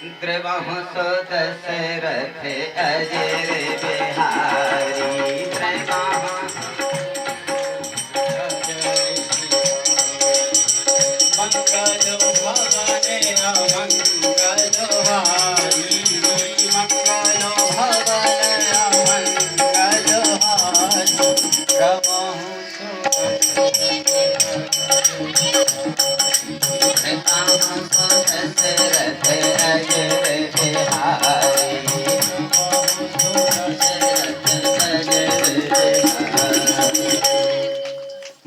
द्रवहु सो दशरथ अजर बिहारी द्रवहु मंगल भवन अमंगल हारी मंगल भवन अमंगल हारी द्रवहु सो दशरथ अजर बिहारी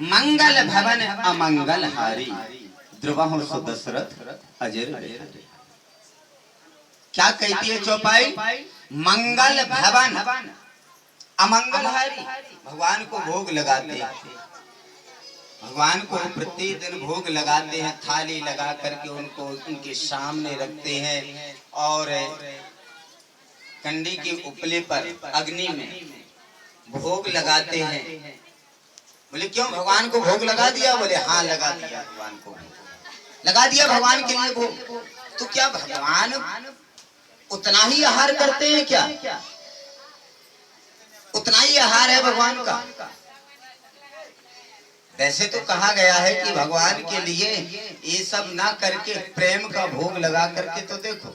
मंगल भवन अमंगल हारी द्रुवहु सो दशरथ अजर बिहारी। क्या कहती है चौपाई? मंगल भवन अमंगल हारी। भगवान को भोग लगाते हैं, भगवान को प्रत्येक दिन भोग लगाते हैं, थाली लगा करके उनको उनके सामने रखते हैं और कंडी के उपले पर अग्नि में भोग लगाते हैं। बोले क्यों भगवान को भोग लगा दिया? बोले हाँ लगा दिया, भगवान को लगा दिया, भगवान के लिए भोग। तो क्या भगवान उतना ही आहार करते हैं क्या? उतना ही आहार है भगवान का? वैसे तो कहा गया है कि भगवान के लिए ये सब ना करके प्रेम का भोग लगा करके तो देखो,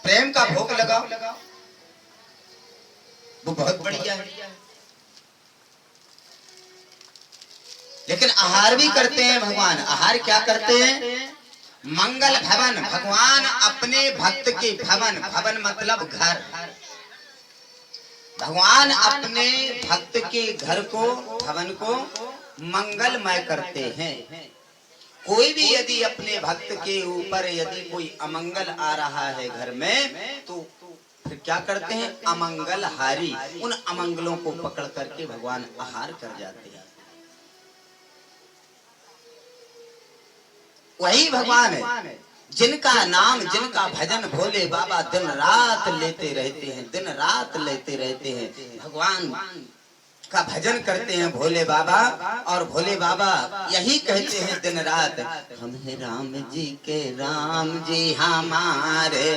प्रेम का भोग लगाओ, वो बहुत बढ़िया है। लेकिन आहार भी करते हैं भगवान। आहार क्या करते हैं? मंगल भवन, भगवान अपने भक्त के भवन, भवन मतलब घर, भगवान अपने भक्त के घर को, भवन को मंगलमय करते हैं। कोई भी यदि अपने भक्त के ऊपर यदि कोई अमंगल आ रहा है घर में, तो फिर क्या करते हैं? अमंगल हारी, उन अमंगलों को पकड़ करके भगवान आहार कर जाते हैं। वही भगवान है जिनका नाम, जिनका भजन भोले बाबा दिन रात लेते रहते हैं, दिन रात लेते रहते हैं। भगवान का भजन करते हैं भोले बाबा, और भोले बाबा यही कहते हैं दिन रात, हम हैं राम जी के राम जी हमारे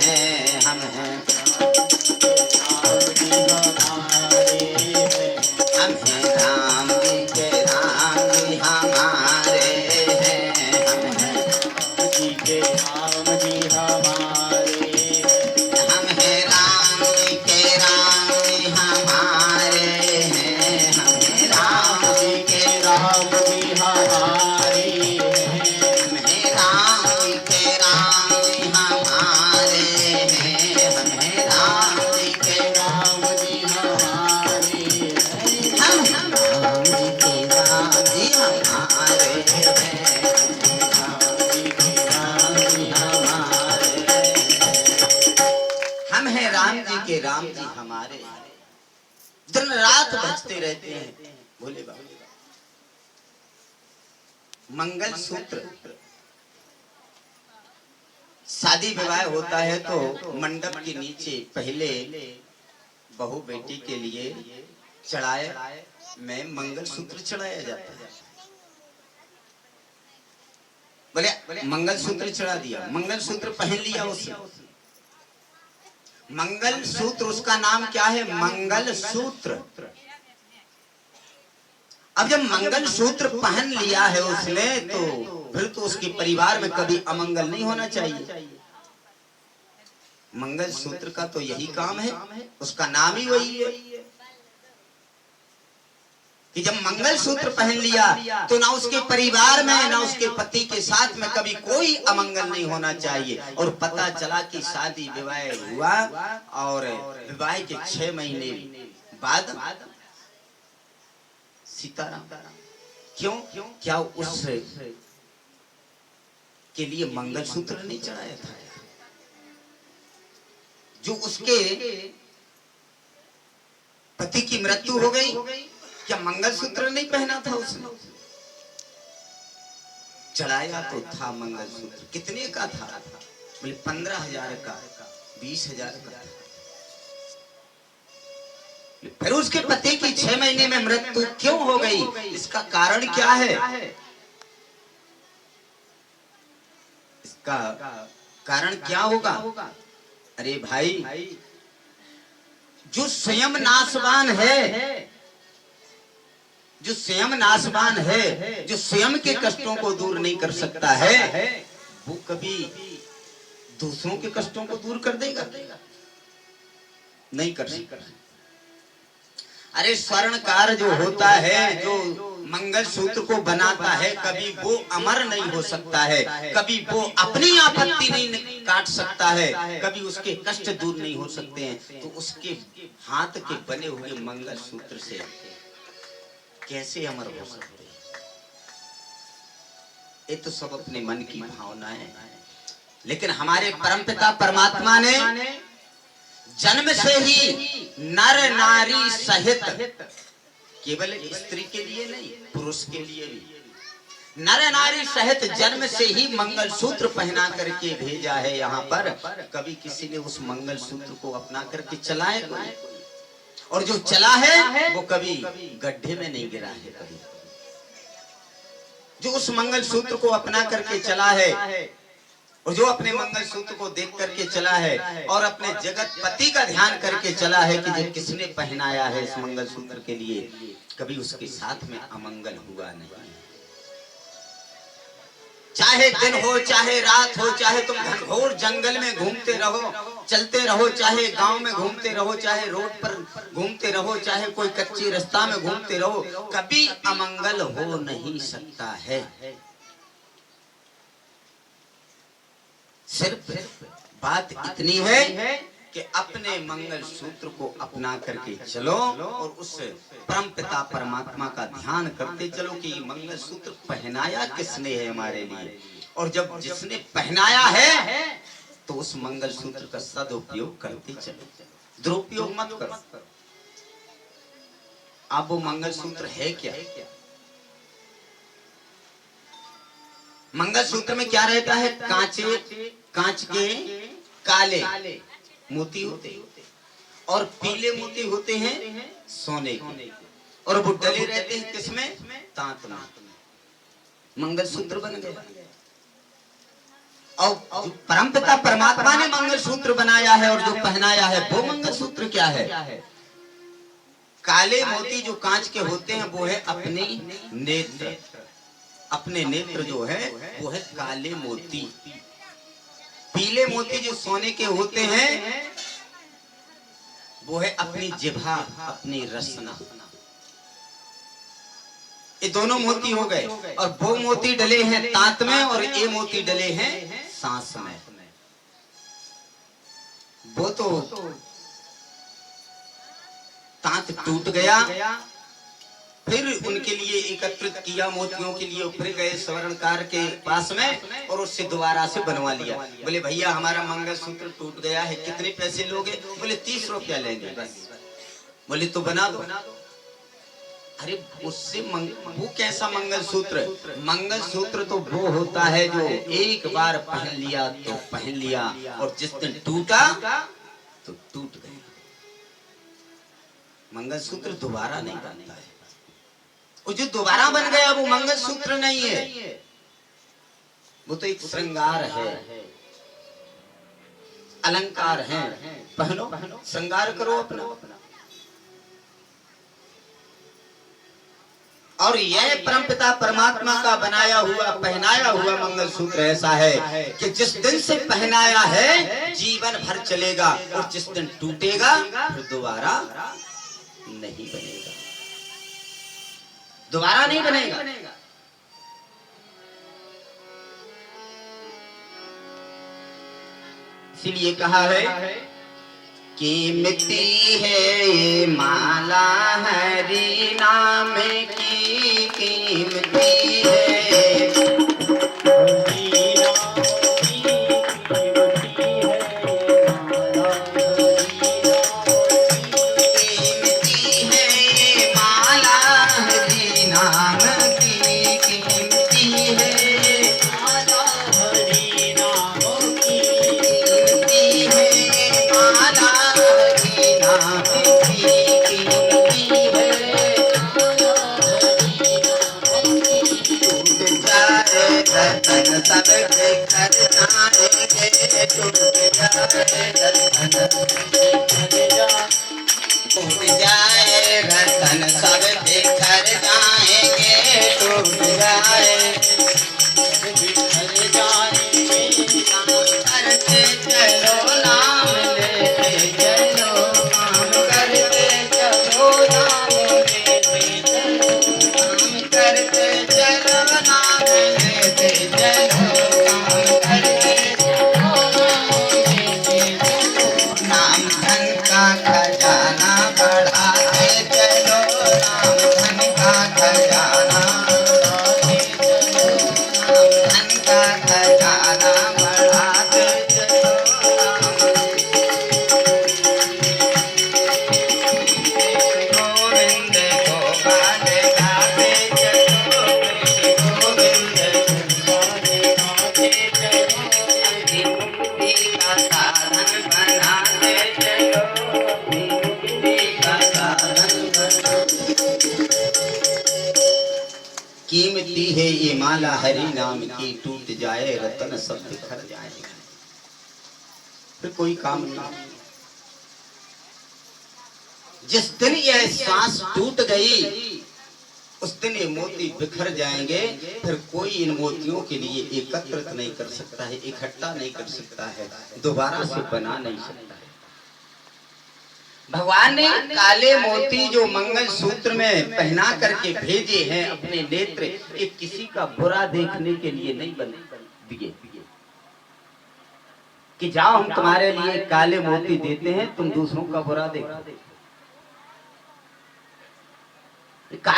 हैं, हम हैं हम हैं राम जी के राम जी हमारे हैं, हम हैं जी के राम जी हमारे, हम हैं राम जी के राम जी हमारे हैं, हम हैं राम जी के राम जी हमारे, हम हैं राम जी के राम जी हमारे हैं, हम हैं राम जी के राम जी हमारे, हम हैं राम जी के राम जी हमारे हैं, हम हैं राम जी के राम जी हमारे। दिन रात बजते रहते हैं भोले बाबा। मंगल सूत्र, शादी विवाह होता है तो मंडप के नीचे पहले बहू बेटी के लिए चढ़ाए में मंगल सूत्र चढ़ाया जाता है। बोले मंगल सूत्र चढ़ा दिया, मंगल सूत्र पहन लिया उसने। मंगल सूत्र, उसका नाम क्या है? मंगल सूत्र। अब जब मंगल सूत्र पहन लिया है उसने, तो फिर तो उसके परिवार में कभी अमंगल नहीं होना चाहिए। मंगल सूत्र का तो यही काम है, उसका नाम ही वही है कि जब मंगल सूत्र पहन लिया तो ना उसके परिवार में, ना उसके पति के साथ में कभी कोई अमंगल नहीं होना चाहिए। और पता चला कि शादी विवाह हुआ और विवाह के 6 महीने बाद सीताराम, क्यों क्या उस के लिए मंगल सूत्र नहीं चढ़ाया था? जो उसके पति की मृत्यु हो गई, क्या मंगल सूत्र नहीं पहना था उसने? चढ़ाया तो था मंगल सूत्र। कितने का था? बोले 15,000 का, 20,000 का। फिर उसके पति की 6 महीने में मृत्यु क्यों हो गई? इसका कारण क्या है? का कारण क्या होगा? अरे भाई, जो स्वयं नाशवान है, जो स्वयं नाशवान है, जो स्वयं के कष्टों को दूर नहीं कर सकता है, वो कभी दूसरों के कष्टों को दूर कर देगा? नहीं कर सकता। अरे स्वर्णकार जो होता है, जो मंगल सूत्र को बनाता है, कभी वो अमर नहीं हो सकता है, कभी वो अपनी आपत्ति नहीं काट सकता है, कभी उसके कष्ट दूर नहीं हो सकते हैं। तो उसके हाथ के बने हुए मंगल सूत्र से कैसे अमर हो सकते हैं? ये तो सब अपने मन की भावनाएं हैं। लेकिन हमारे परमपिता परमात्मा ने जन्म से ही नर नारी सहित, केवल स्त्री के लिए नहीं, पुरुष के लिए भी नर नारी सहित जन्म से ही मंगल सूत्र पहना करके भेजा है यहाँ पर। कभी किसी ने उस मंगल सूत्र को अपना करके चलाए कोई? और जो चला है वो कभी गड्ढे में नहीं गिरा है। कभी जो उस मंगल सूत्र को अपना करके चला है, और जो अपने मंगल सूत्र को देख करके चला है, और अपने जगत पति का ध्यान करके चला है कि जो किसने पहनाया है इस मंगल सूत्र के लिए, कभी उसके साथ में अमंगल हुआ नहीं। चाहे दिन हो, चाहे रात हो, चाहे तुम घनघोर जंगल में घूमते रहो, चलते रहो, चाहे गांव में घूमते रहो, चाहे रोड पर घूमते रहो, चाहे कोई कच्ची रास्ता में घूमते रहो, कभी अमंगल हो नहीं सकता है। सिर्फ बात इतनी है कि अपने मंगल सूत्र को अपना करके चलो, और उस परम पिता परमात्मा का ध्यान करते चलो कि ये मंगल सूत्र पहनाया किसने है हमारे लिए। और जब जिसने पहनाया है तो उस मंगल सूत्र का सदुपयोग करते चलो, दुरुपयोग मत करो। अब वो मंगल सूत्र है क्या? मंगल सूत्र में क्या रहता है? कांच के काले मोती होते और पीले मोती होते हैं सोने के, और वो डले रहते हैं किसमें? तांत में। मंगल सूत्र बन गया। और जो परमपिता परमात्मा ने मंगल सूत्र बनाया है और जो पहनाया है, वो मंगल सूत्र क्या है? काले मोती जो कांच के होते हैं वो है अपने नेत्र। अपने नेत्र जो है वो है काले मोती। पीले मोती जो सोने के होते हैं वो है अपनी जिह्वा, अपनी रसना। ये दोनों मोती हो गए, और वो मोती डले हैं तांत में, और ये मोती डले हैं सांस में। वो तो तांत टूट गया, फिर उनके लिए एकत्रित किया मोतियों के लिए, फिर गए स्वर्णकार के पास में और उससे दोबारा से बनवा लिया। बोले भैया हमारा मंगल सूत्र टूट गया है, कितने पैसे लोगे? बोले 30 रुपया लेंगे बस। बोले तो बना दो। अरे उससे वो कैसा मंगल सूत्र? मंगल सूत्र तो वो होता है जो एक बार पहन लिया तो पहन लिया, और जिस दिन टूटा तो टूट गया। मंगल सूत्र दोबारा नहीं बनता है। वो जो दोबारा बन गया वो मंगल सूत्र नहीं है, वो तो एक श्रृंगार है, अलंकार है। पहनो, श्रृंगार करो अपना। और यह परमपिता परमात्मा का बनाया हुआ, पहनाया हुआ मंगल सूत्र ऐसा है कि जिस दिन से पहनाया है जीवन भर चलेगा, और जिस दिन टूटेगा फिर दोबारा नहीं बनेगा, दोबारा नहीं बनेगा। इसीलिए कहा है कि मिट्टी है ये माला हरि नाम की कीमती है। टूट जाए रतन सब बिखर जाएंगे, टूट जाए बिखर जाएंगे। करते चलो नाम लेते चलो, काम करते चलो नाम लेते चलो, काम करते चलो नाम लेते चलो, काम करते चलो नाम लेते चलो। नाम धन का खजाना बढ़ाते चलो, नाम धन का खजाना बढ़ाते चलो, नाम धन का खजाना बढ़ाते चलो। गोविंद गोपाल गाते चलो, कृष्ण गोविंद गोपाल गाते चलो, अपनी मुक्ति का साधन बनाते चलो, अपनी मुक्ति का साधन बनाते। कीमती है ये माला हरि नाम की, टूट जाए रतन सब बिखर जाएगा, फिर कोई काम नहीं। जिस दिन यह सांस टूट गई उस दिन ये मोती बिखर जाएंगे, फिर कोई इन मोतियों के लिए एकत्रित नहीं कर सकता है, इकट्ठा नहीं कर सकता है, दोबारा से बना नहीं सकता है। भगवान ने काले मोती जो मंगल सूत्र में पहना करके भेजे हैं अपने नेत्र, ये किसी का बुरा देखने के लिए नहीं बन दिए कि जाओ हम तुम्हारे लिए काले मोती देते हैं, तुम दूसरों का बुरा देखो।